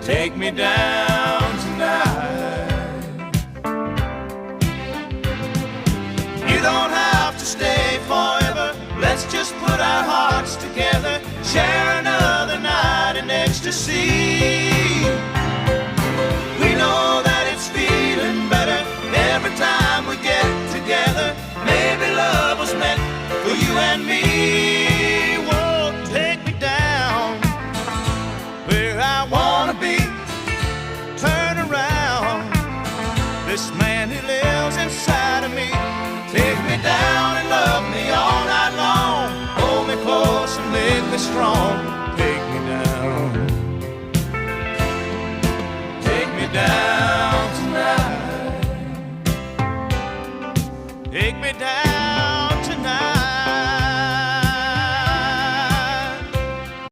take me down tonight. You don't have to stay forever. Let's just put our hearts together, share another night in ecstasy. We know that it's feeling better every time we get together. Maybe love was meant for you and me.